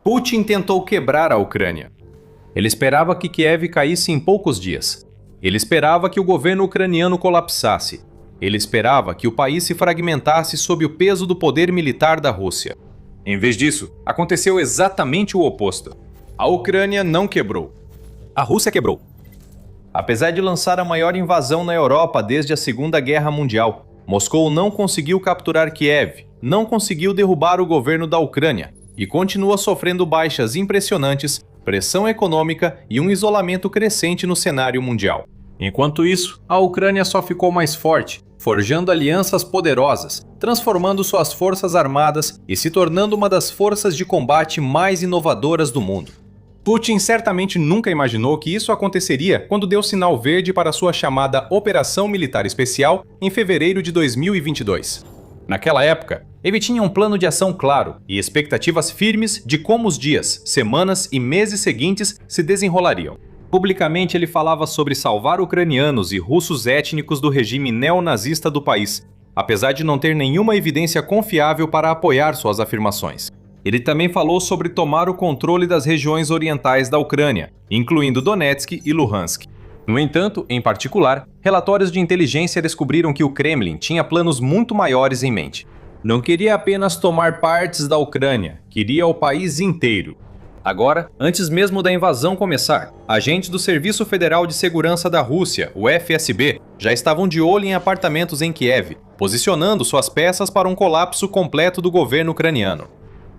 Putin tentou quebrar a Ucrânia. Ele esperava que Kiev caísse em poucos dias. Ele esperava que o governo ucraniano colapsasse. Ele esperava que o país se fragmentasse sob o peso do poder militar da Rússia. Em vez disso, aconteceu exatamente o oposto. A Ucrânia não quebrou. A Rússia quebrou. Apesar de lançar a maior invasão na Europa desde a Segunda Guerra Mundial, Moscou não conseguiu capturar Kiev, não conseguiu derrubar o governo da Ucrânia e continua sofrendo baixas impressionantes, pressão econômica e um isolamento crescente no cenário mundial. Enquanto isso, a Ucrânia só ficou mais forte, forjando alianças poderosas, transformando suas forças armadas e se tornando uma das forças de combate mais inovadoras do mundo. Putin certamente nunca imaginou que isso aconteceria quando deu sinal verde para sua chamada Operação Militar Especial em fevereiro de 2022. Naquela época, ele tinha um plano de ação claro e expectativas firmes de como os dias, semanas e meses seguintes se desenrolariam. Publicamente, ele falava sobre salvar ucranianos e russos étnicos do regime neonazista do país, apesar de não ter nenhuma evidência confiável para apoiar suas afirmações. Ele também falou sobre tomar o controle das regiões orientais da Ucrânia, incluindo Donetsk e Luhansk. No entanto, em particular, relatórios de inteligência descobriram que o Kremlin tinha planos muito maiores em mente. Não queria apenas tomar partes da Ucrânia, queria o país inteiro. Agora, antes mesmo da invasão começar, agentes do Serviço Federal de Segurança da Rússia, o FSB, já estavam de olho em apartamentos em Kiev, posicionando suas peças para um colapso completo do governo ucraniano.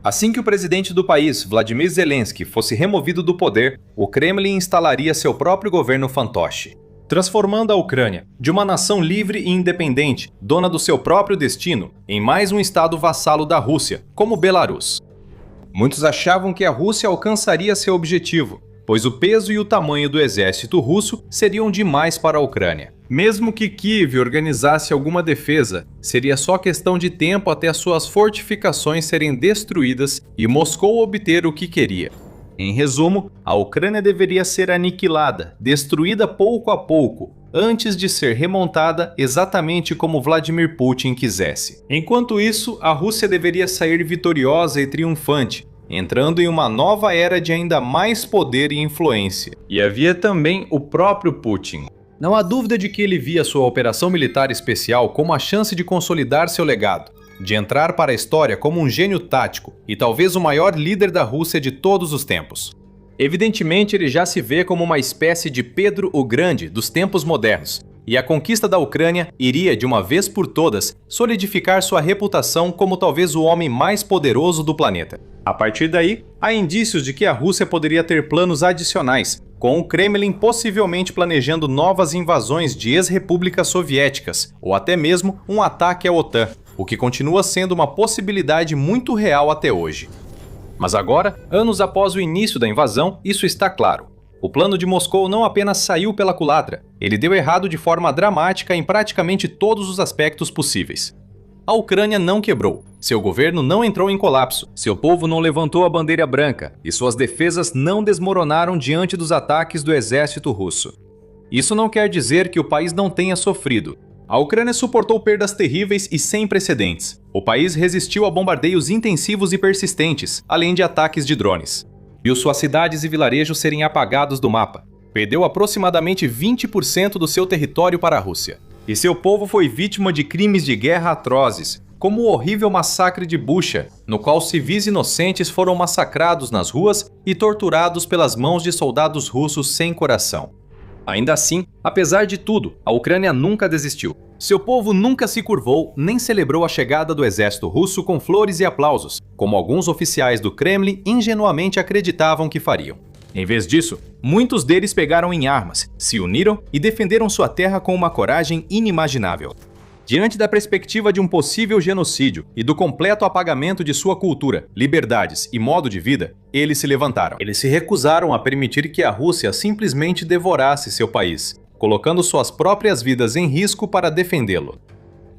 Assim que o presidente do país, Vladimir Zelensky, fosse removido do poder, o Kremlin instalaria seu próprio governo fantoche, transformando a Ucrânia, de uma nação livre e independente, dona do seu próprio destino, em mais um estado vassalo da Rússia, como Belarus. Muitos achavam que a Rússia alcançaria seu objetivo, pois o peso e o tamanho do exército russo seriam demais para a Ucrânia. Mesmo que Kiev organizasse alguma defesa, seria só questão de tempo até as suas fortificações serem destruídas e Moscou obter o que queria. Em resumo, a Ucrânia deveria ser aniquilada, destruída pouco a pouco, antes de ser remontada exatamente como Vladimir Putin quisesse. Enquanto isso, a Rússia deveria sair vitoriosa e triunfante, entrando em uma nova era de ainda mais poder e influência. E havia também o próprio Putin. Não há dúvida de que ele via sua operação militar especial como a chance de consolidar seu legado, de entrar para a história como um gênio tático e talvez o maior líder da Rússia de todos os tempos. Evidentemente, ele já se vê como uma espécie de Pedro o Grande dos tempos modernos, e a conquista da Ucrânia iria, de uma vez por todas, solidificar sua reputação como talvez o homem mais poderoso do planeta. A partir daí, há indícios de que a Rússia poderia ter planos adicionais, com o Kremlin possivelmente planejando novas invasões de ex-repúblicas soviéticas, ou até mesmo um ataque à OTAN, o que continua sendo uma possibilidade muito real até hoje. Mas agora, anos após o início da invasão, isso está claro. O plano de Moscou não apenas saiu pela culatra, ele deu errado de forma dramática em praticamente todos os aspectos possíveis. A Ucrânia não quebrou, seu governo não entrou em colapso, seu povo não levantou a bandeira branca e suas defesas não desmoronaram diante dos ataques do exército russo. Isso não quer dizer que o país não tenha sofrido. A Ucrânia suportou perdas terríveis e sem precedentes. O país resistiu a bombardeios intensivos e persistentes, além de ataques de drones. Viu suas cidades e vilarejos serem apagados do mapa. Perdeu aproximadamente 20% do seu território para a Rússia. E seu povo foi vítima de crimes de guerra atrozes, como o horrível massacre de Bucha, no qual civis inocentes foram massacrados nas ruas e torturados pelas mãos de soldados russos sem coração. Ainda assim, apesar de tudo, a Ucrânia nunca desistiu. Seu povo nunca se curvou nem celebrou a chegada do exército russo com flores e aplausos, como alguns oficiais do Kremlin ingenuamente acreditavam que fariam. Em vez disso, muitos deles pegaram em armas, se uniram e defenderam sua terra com uma coragem inimaginável. Diante da perspectiva de um possível genocídio e do completo apagamento de sua cultura, liberdades e modo de vida, eles se levantaram. Eles se recusaram a permitir que a Rússia simplesmente devorasse seu país, colocando suas próprias vidas em risco para defendê-lo.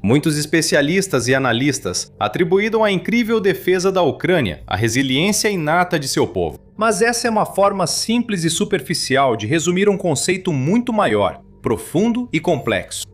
Muitos especialistas e analistas atribuíram a incrível defesa da Ucrânia à resiliência inata de seu povo. Mas essa é uma forma simples e superficial de resumir um conceito muito maior, profundo e complexo.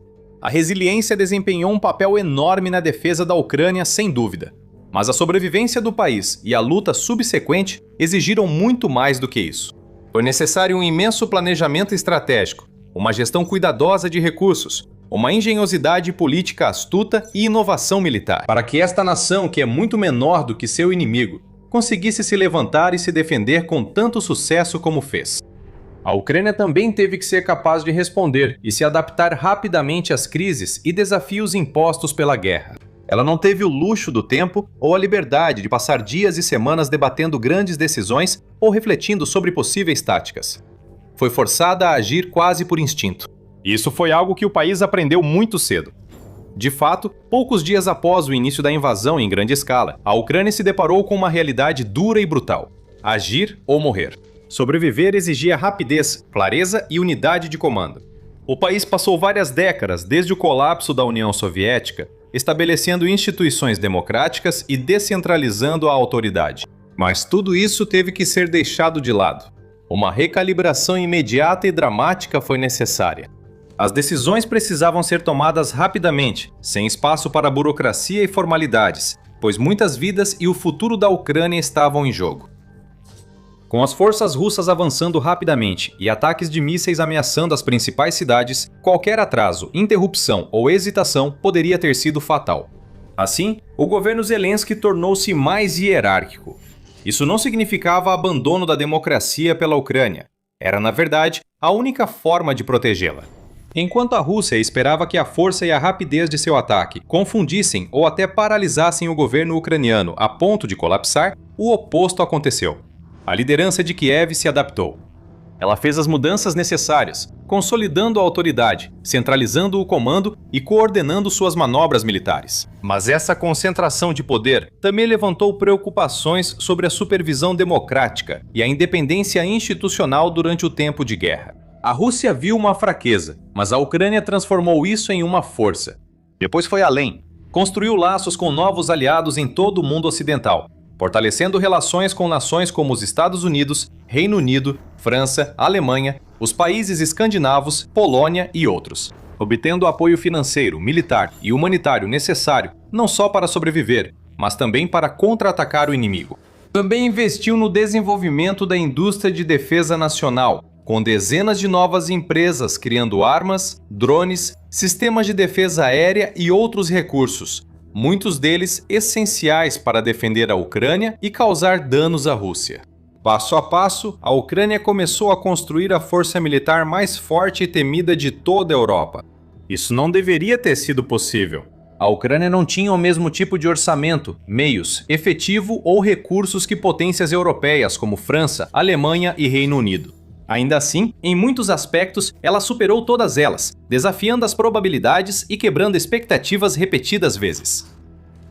A resiliência desempenhou um papel enorme na defesa da Ucrânia, sem dúvida. Mas a sobrevivência do país e a luta subsequente exigiram muito mais do que isso. Foi necessário um imenso planejamento estratégico, uma gestão cuidadosa de recursos, uma engenhosidade política astuta e inovação militar, para que esta nação, que é muito menor do que seu inimigo, conseguisse se levantar e se defender com tanto sucesso como fez. A Ucrânia também teve que ser capaz de responder e se adaptar rapidamente às crises e desafios impostos pela guerra. Ela não teve o luxo do tempo ou a liberdade de passar dias e semanas debatendo grandes decisões ou refletindo sobre possíveis táticas. Foi forçada a agir quase por instinto. Isso foi algo que o país aprendeu muito cedo. De fato, poucos dias após o início da invasão em grande escala, a Ucrânia se deparou com uma realidade dura e brutal: agir ou morrer. Sobreviver exigia rapidez, clareza e unidade de comando. O país passou várias décadas desde o colapso da União Soviética, estabelecendo instituições democráticas e descentralizando a autoridade. Mas tudo isso teve que ser deixado de lado. Uma recalibração imediata e dramática foi necessária. As decisões precisavam ser tomadas rapidamente, sem espaço para burocracia e formalidades, pois muitas vidas e o futuro da Ucrânia estavam em jogo. Com as forças russas avançando rapidamente e ataques de mísseis ameaçando as principais cidades, qualquer atraso, interrupção ou hesitação poderia ter sido fatal. Assim, o governo Zelensky tornou-se mais hierárquico. Isso não significava abandono da democracia pela Ucrânia. Era, na verdade, a única forma de protegê-la. Enquanto a Rússia esperava que a força e a rapidez de seu ataque confundissem ou até paralisassem o governo ucraniano a ponto de colapsar, o oposto aconteceu. A liderança de Kiev se adaptou. Ela fez as mudanças necessárias, consolidando a autoridade, centralizando o comando e coordenando suas manobras militares. Mas essa concentração de poder também levantou preocupações sobre a supervisão democrática e a independência institucional durante o tempo de guerra. A Rússia viu uma fraqueza, mas a Ucrânia transformou isso em uma força. Depois foi além. Construiu laços com novos aliados em todo o mundo ocidental, fortalecendo relações com nações como os Estados Unidos, Reino Unido, França, Alemanha, os países escandinavos, Polônia e outros, obtendo apoio financeiro, militar e humanitário necessário não só para sobreviver, mas também para contra-atacar o inimigo. Também investiu no desenvolvimento da indústria de defesa nacional, com dezenas de novas empresas criando armas, drones, sistemas de defesa aérea e outros recursos, muitos deles essenciais para defender a Ucrânia e causar danos à Rússia. Passo a passo, a Ucrânia começou a construir a força militar mais forte e temida de toda a Europa. Isso não deveria ter sido possível. A Ucrânia não tinha o mesmo tipo de orçamento, meios, efetivo ou recursos que potências europeias como França, Alemanha e Reino Unido. Ainda assim, em muitos aspectos, ela superou todas elas, desafiando as probabilidades e quebrando expectativas repetidas vezes.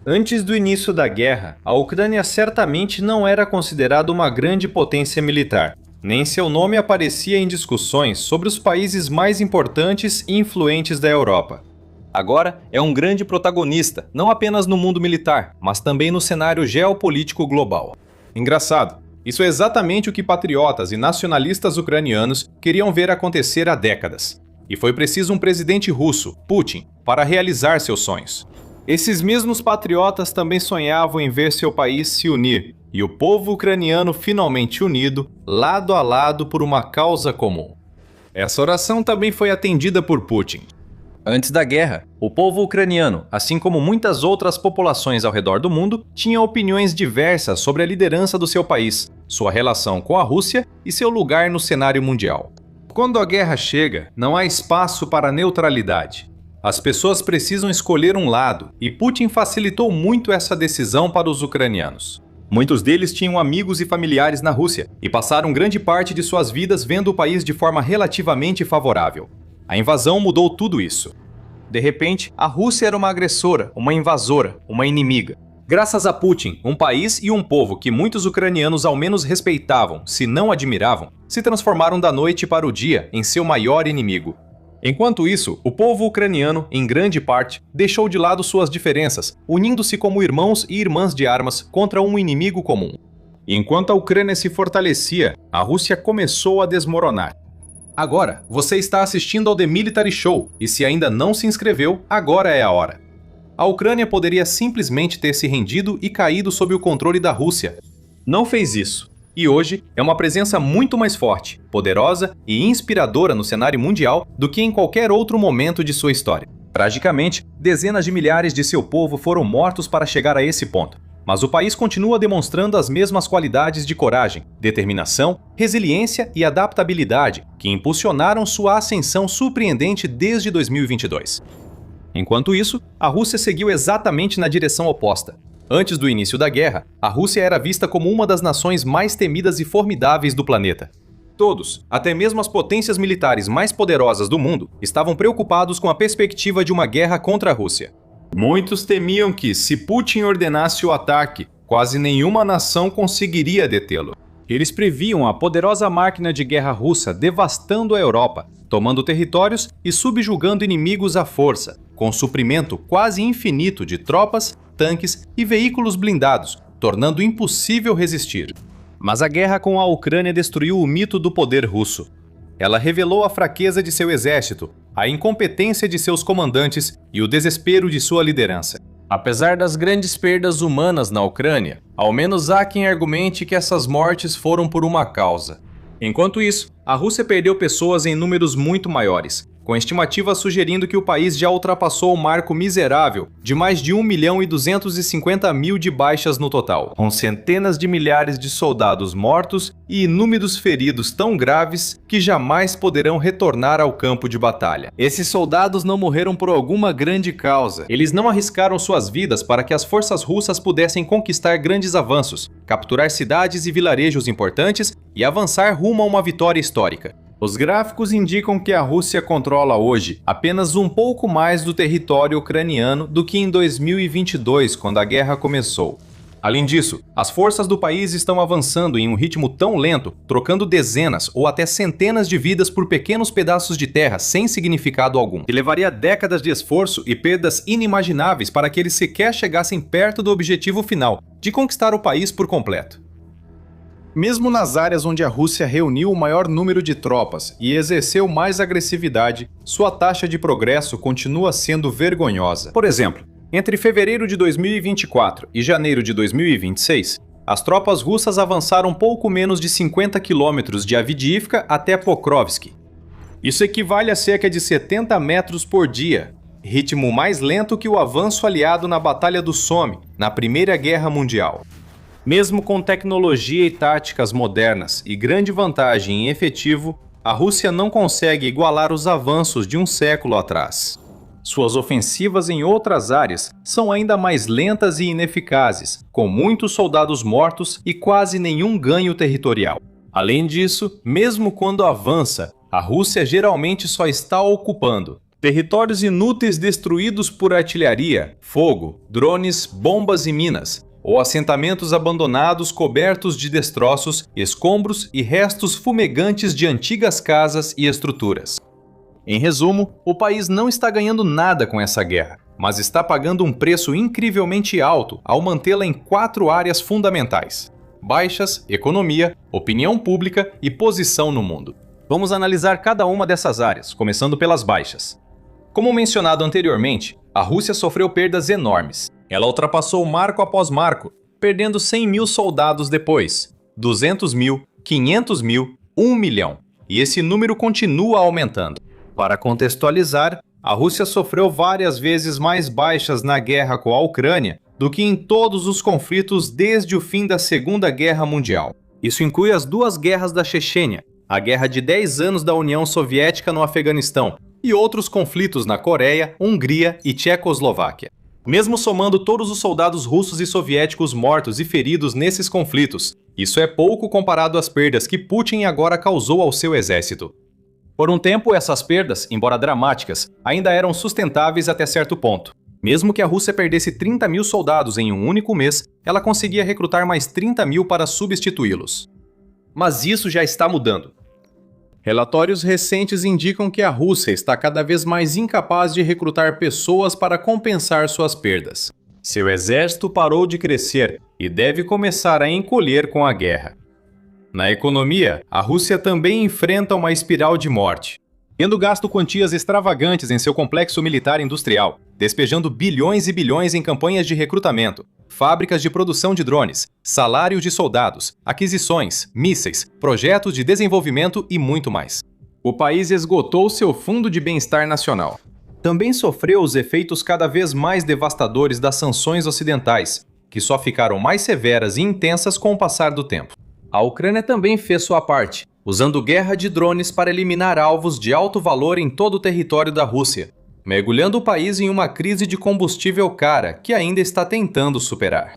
Antes do início da guerra, a Ucrânia certamente não era considerada uma grande potência militar, nem seu nome aparecia em discussões sobre os países mais importantes e influentes da Europa. Agora é um grande protagonista, não apenas no mundo militar, mas também no cenário geopolítico global. Engraçado. Isso é exatamente o que patriotas e nacionalistas ucranianos queriam ver acontecer há décadas. E foi preciso um presidente russo, Putin, para realizar seus sonhos. Esses mesmos patriotas também sonhavam em ver seu país se unir, e o povo ucraniano finalmente unido, lado a lado por uma causa comum. Essa oração também foi atendida por Putin. Antes da guerra, o povo ucraniano, assim como muitas outras populações ao redor do mundo, tinha opiniões diversas sobre a liderança do seu país, sua relação com a Rússia e seu lugar no cenário mundial. Quando a guerra chega, não há espaço para neutralidade. As pessoas precisam escolher um lado, e Putin facilitou muito essa decisão para os ucranianos. Muitos deles tinham amigos e familiares na Rússia, e passaram grande parte de suas vidas vendo o país de forma relativamente favorável. A invasão mudou tudo isso. De repente, a Rússia era uma agressora, uma invasora, uma inimiga. Graças a Putin, um país e um povo que muitos ucranianos ao menos respeitavam, se não admiravam, se transformaram da noite para o dia em seu maior inimigo. Enquanto isso, o povo ucraniano, em grande parte, deixou de lado suas diferenças, unindo-se como irmãos e irmãs de armas contra um inimigo comum. E enquanto a Ucrânia se fortalecia, a Rússia começou a desmoronar. Agora, você está assistindo ao The Military Show, e se ainda não se inscreveu, agora é a hora. A Ucrânia poderia simplesmente ter se rendido e caído sob o controle da Rússia. Não fez isso. E hoje é uma presença muito mais forte, poderosa e inspiradora no cenário mundial do que em qualquer outro momento de sua história. Tragicamente, dezenas de milhares de seu povo foram mortos para chegar a esse ponto. Mas o país continua demonstrando as mesmas qualidades de coragem, determinação, resiliência e adaptabilidade que impulsionaram sua ascensão surpreendente desde 2022. Enquanto isso, a Rússia seguiu exatamente na direção oposta. Antes do início da guerra, a Rússia era vista como uma das nações mais temidas e formidáveis do planeta. Todos, até mesmo as potências militares mais poderosas do mundo, estavam preocupados com a perspectiva de uma guerra contra a Rússia. Muitos temiam que, se Putin ordenasse o ataque, quase nenhuma nação conseguiria detê-lo. Eles previam a poderosa máquina de guerra russa devastando a Europa, tomando territórios e subjugando inimigos à força, com suprimento quase infinito de tropas, tanques e veículos blindados, tornando impossível resistir. Mas a guerra com a Ucrânia destruiu o mito do poder russo. Ela revelou a fraqueza de seu exército, a incompetência de seus comandantes e o desespero de sua liderança. Apesar das grandes perdas humanas na Ucrânia, ao menos há quem argumente que essas mortes foram por uma causa. Enquanto isso, a Rússia perdeu pessoas em números muito maiores, com estimativas sugerindo que o país já ultrapassou o marco miserável de mais de 1.250.000 de baixas no total, com centenas de milhares de soldados mortos e inúmeros feridos tão graves que jamais poderão retornar ao campo de batalha. Esses soldados não morreram por alguma grande causa. Eles não arriscaram suas vidas para que as forças russas pudessem conquistar grandes avanços, capturar cidades e vilarejos importantes e avançar rumo a uma vitória histórica. Os gráficos indicam que a Rússia controla hoje apenas um pouco mais do território ucraniano do que em 2022, quando a guerra começou. Além disso, as forças do país estão avançando em um ritmo tão lento, trocando dezenas ou até centenas de vidas por pequenos pedaços de terra sem significado algum, que levaria décadas de esforço e perdas inimagináveis para que eles sequer chegassem perto do objetivo final, de conquistar o país por completo. Mesmo nas áreas onde a Rússia reuniu o maior número de tropas e exerceu mais agressividade, sua taxa de progresso continua sendo vergonhosa. Por exemplo, entre fevereiro de 2024 e janeiro de 2026, as tropas russas avançaram pouco menos de 50 quilômetros de Avdiivka até Pokrovsk. Isso equivale a cerca de 70 metros por dia, ritmo mais lento que o avanço aliado na Batalha do Somme, na Primeira Guerra Mundial. Mesmo com tecnologia e táticas modernas e grande vantagem em efetivo, a Rússia não consegue igualar os avanços de um século atrás. Suas ofensivas em outras áreas são ainda mais lentas e ineficazes, com muitos soldados mortos e quase nenhum ganho territorial. Além disso, mesmo quando avança, a Rússia geralmente só está ocupando territórios inúteis destruídos por artilharia, fogo, drones, bombas e minas, ou assentamentos abandonados cobertos de destroços, escombros e restos fumegantes de antigas casas e estruturas. Em resumo, o país não está ganhando nada com essa guerra, mas está pagando um preço incrivelmente alto ao mantê-la em 4 áreas fundamentais: baixas, economia, opinião pública e posição no mundo. Vamos analisar cada uma dessas áreas, começando pelas baixas. Como mencionado anteriormente, a Rússia sofreu perdas enormes. Ela ultrapassou marco após marco, perdendo 100 mil soldados depois, 200 mil, 500 mil, 1 milhão. E esse número continua aumentando. Para contextualizar, a Rússia sofreu várias vezes mais baixas na guerra com a Ucrânia do que em todos os conflitos desde o fim da Segunda Guerra Mundial. Isso inclui as 2 guerras da Chechênia, a guerra de 10 anos da União Soviética no Afeganistão e outros conflitos na Coreia, Hungria e Tchecoslováquia. Mesmo somando todos os soldados russos e soviéticos mortos e feridos nesses conflitos, isso é pouco comparado às perdas que Putin agora causou ao seu exército. Por um tempo, essas perdas, embora dramáticas, ainda eram sustentáveis até certo ponto. Mesmo que a Rússia perdesse 30 mil soldados em um único mês, ela conseguia recrutar mais 30 mil para substituí-los. Mas isso já está mudando. Relatórios recentes indicam que a Rússia está cada vez mais incapaz de recrutar pessoas para compensar suas perdas. Seu exército parou de crescer e deve começar a encolher com a guerra. Na economia, a Rússia também enfrenta uma espiral de morte. tendo gasto quantias extravagantes em seu complexo militar industrial, despejando bilhões e bilhões em campanhas de recrutamento, fábricas de produção de drones, salários de soldados, aquisições, mísseis, projetos de desenvolvimento e muito mais. O país esgotou seu fundo de bem-estar nacional. Também sofreu os efeitos cada vez mais devastadores das sanções ocidentais, que só ficaram mais severas e intensas com o passar do tempo. A Ucrânia também fez sua parte, usando guerra de drones para eliminar alvos de alto valor em todo o território da Rússia, mergulhando o país em uma crise de combustível cara que ainda está tentando superar.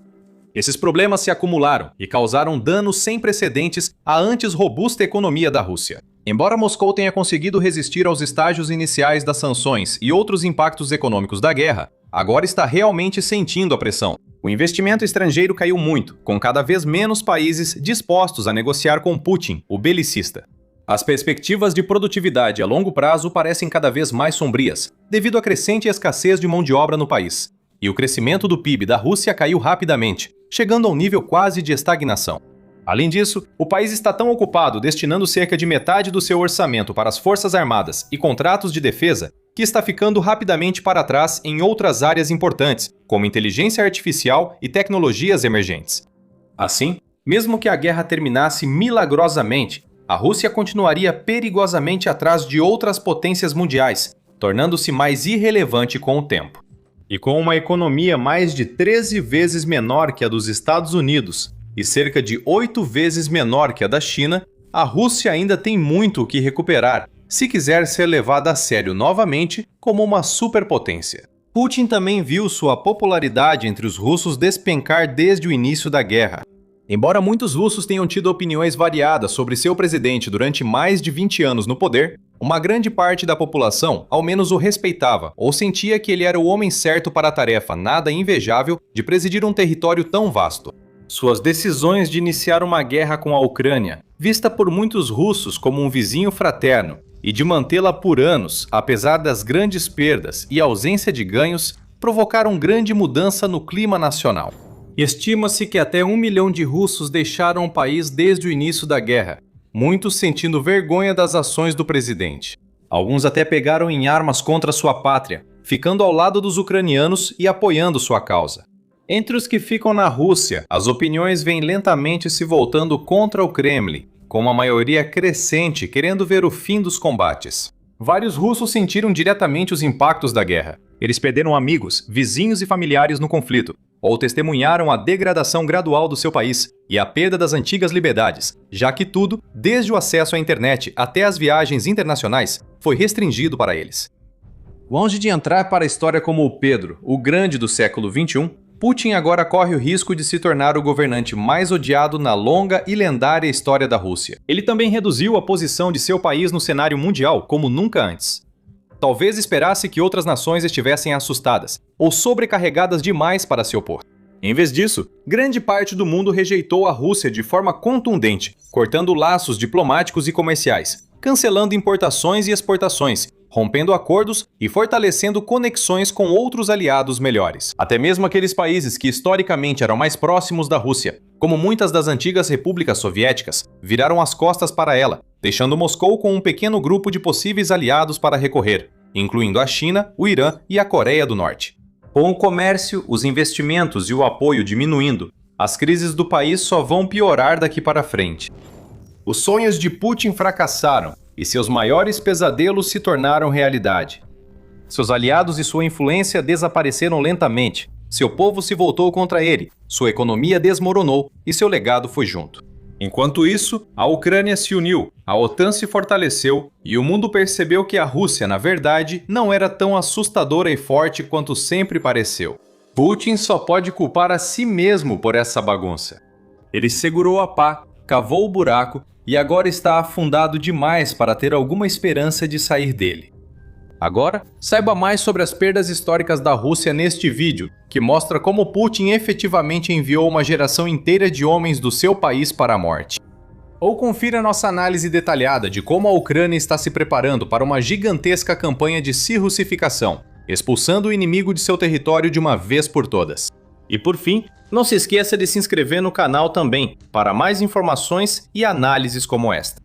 Esses problemas se acumularam e causaram danos sem precedentes à antes robusta economia da Rússia. Embora Moscou tenha conseguido resistir aos estágios iniciais das sanções e outros impactos econômicos da guerra, agora está realmente sentindo a pressão. O investimento estrangeiro caiu muito, com cada vez menos países dispostos a negociar com Putin, o belicista. As perspectivas de produtividade a longo prazo parecem cada vez mais sombrias, devido à crescente escassez de mão de obra no país. E o crescimento do PIB da Rússia caiu rapidamente, chegando a um nível quase de estagnação. Além disso, o país está tão ocupado destinando cerca de metade do seu orçamento para as Forças Armadas e contratos de defesa que está ficando rapidamente para trás em outras áreas importantes, como inteligência artificial e tecnologias emergentes. Assim, mesmo que a guerra terminasse milagrosamente, a Rússia continuaria perigosamente atrás de outras potências mundiais, tornando-se mais irrelevante com o tempo. E com uma economia mais de 13 vezes menor que a dos Estados Unidos e cerca de 8 vezes menor que a da China, a Rússia ainda tem muito o que recuperar se quiser ser levada a sério novamente como uma superpotência. Putin também viu sua popularidade entre os russos despencar desde o início da guerra. Embora muitos russos tenham tido opiniões variadas sobre seu presidente durante mais de 20 anos no poder, uma grande parte da população ao menos o respeitava ou sentia que ele era o homem certo para a tarefa nada invejável de presidir um território tão vasto. Suas decisões de iniciar uma guerra com a Ucrânia, vista por muitos russos como um vizinho fraterno, e de mantê-la por anos, apesar das grandes perdas e ausência de ganhos, provocaram grande mudança no clima nacional. Estima-se que até 1 milhão de russos deixaram o país desde o início da guerra, muitos sentindo vergonha das ações do presidente. Alguns até pegaram em armas contra sua pátria, ficando ao lado dos ucranianos e apoiando sua causa. Entre os que ficam na Rússia, as opiniões vêm lentamente se voltando contra o Kremlin, com uma maioria crescente querendo ver o fim dos combates. Vários russos sentiram diretamente os impactos da guerra. Eles perderam amigos, vizinhos e familiares no conflito, ou testemunharam a degradação gradual do seu país e a perda das antigas liberdades, já que tudo, desde o acesso à internet até as viagens internacionais, foi restringido para eles. Longe de entrar para a história como o Pedro, o Grande do século XXI, Putin agora corre o risco de se tornar o governante mais odiado na longa e lendária história da Rússia. Ele também reduziu a posição de seu país no cenário mundial como nunca antes. Talvez esperasse que outras nações estivessem assustadas ou sobrecarregadas demais para se opor. Em vez disso, grande parte do mundo rejeitou a Rússia de forma contundente, cortando laços diplomáticos e comerciais, cancelando importações e exportações, rompendo acordos e fortalecendo conexões com outros aliados melhores. Até mesmo aqueles países que historicamente eram mais próximos da Rússia, como muitas das antigas repúblicas soviéticas, viraram as costas para ela, deixando Moscou com um pequeno grupo de possíveis aliados para recorrer, incluindo a China, o Irã e a Coreia do Norte. Com o comércio, os investimentos e o apoio diminuindo, as crises do país só vão piorar daqui para frente. Os sonhos de Putin fracassaram e seus maiores pesadelos se tornaram realidade. Seus aliados e sua influência desapareceram lentamente, seu povo se voltou contra ele, sua economia desmoronou e seu legado foi junto. Enquanto isso, a Ucrânia se uniu, a OTAN se fortaleceu e o mundo percebeu que a Rússia, na verdade, não era tão assustadora e forte quanto sempre pareceu. Putin só pode culpar a si mesmo por essa bagunça. Ele segurou a pá, cavou o buraco e agora está afundado demais para ter alguma esperança de sair dele. Agora, saiba mais sobre as perdas históricas da Rússia neste vídeo, que mostra como Putin efetivamente enviou uma geração inteira de homens do seu país para a morte. Ou confira nossa análise detalhada de como a Ucrânia está se preparando para uma gigantesca campanha de se-russificação, expulsando o inimigo de seu território de uma vez por todas. E por fim, não se esqueça de se inscrever no canal também, para mais informações e análises como esta.